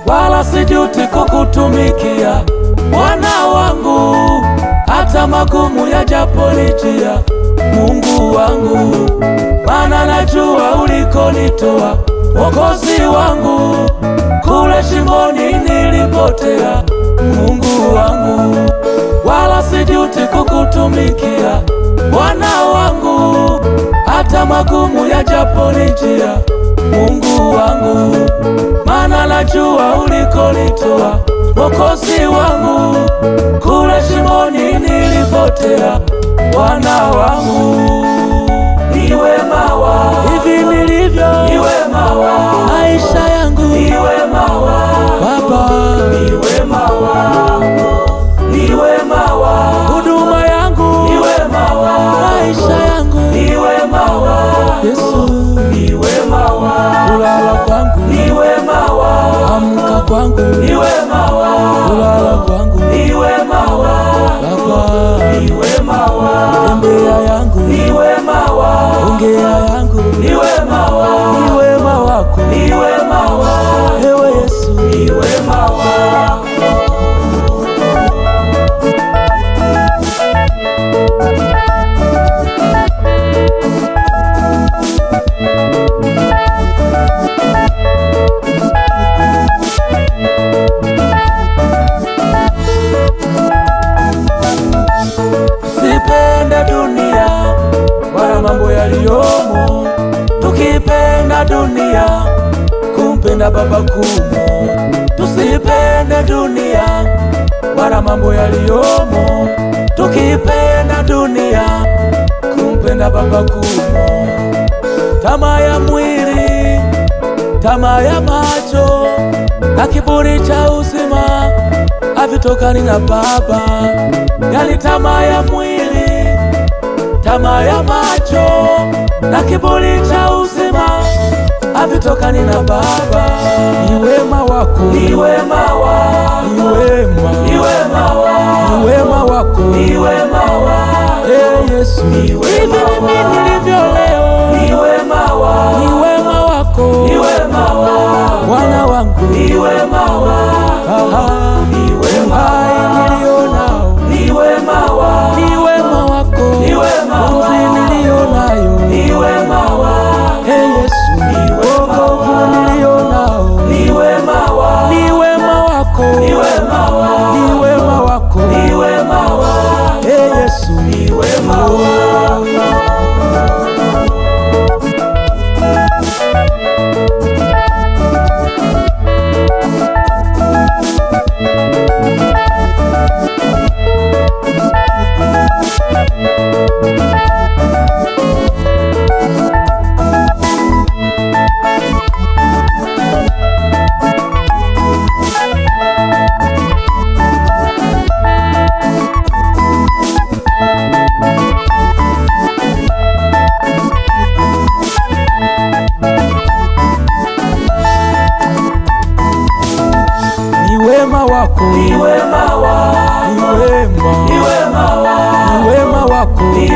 Wala sijuti kukutumikia Bwana wangu, hata magumu yajaponijia Mungu wangu, maana najua ulikonitoa Mwokozi wangu, kule shimoni nilipotea Mungu wangu. Wala sijuti kukutumikia Bwana wangu, hata magumu yajaponijia Mungu wangu, maana najua ulikonitoa Mwokozi wangu, kule shimoni nilipotea Bwana wangu. Ni wema wako hivi nilivyo, ni wema wako maisha yangu, ni wema wako Baba, ni wema wako, ni wema wako huduma yangu, ni wema wako maisha yangu, ni wema wako Yesu, ni wema wako kulala kwangu, ni wema wako amka kwangu, ni wema wako kulala kwangu, ni wema wako Baba, ni wema wako tembea yangu, ni wema wako ongea yangu, ni wema wako, ni wema wako, ni wema wako ewe Yesu, ni wema wako. Tusipende dunia wala mambo yaliyomo, tukipenda dunia kumpenda Baba kumo. Tusipende dunia wala mambo yaliyomo, tukipenda dunia kumpenda Baba kumo. Tamaa ya mwili, tamaa ya macho na kiburi cha uzima havitokani na Baba. Yani tamaa ya mwili, tamaa ya macho na kiburi cha uzima havitokani na Baba. Ni wema wako, ni wema wako, ni wema, ni wema wako, ni wema wako, ni wema wako Yesu, ni wema wako. Hivi nilivyo leo, ni wema wako, ni wema wako, ni wema wako Bwana wangu, ni wema wako, ni wema wako nilionao, ni wema wako, ni wema wako, ni wema wako nilionayo, ni wema wako Yesu, ni wema wako nilionao, ni wema wako, ni wema wako, ni wema wako, ni wema wako, ni wema wako Yesu, ni wema wako. Ni wema wako, ni wema, ni wema wako, ni wema wako, ni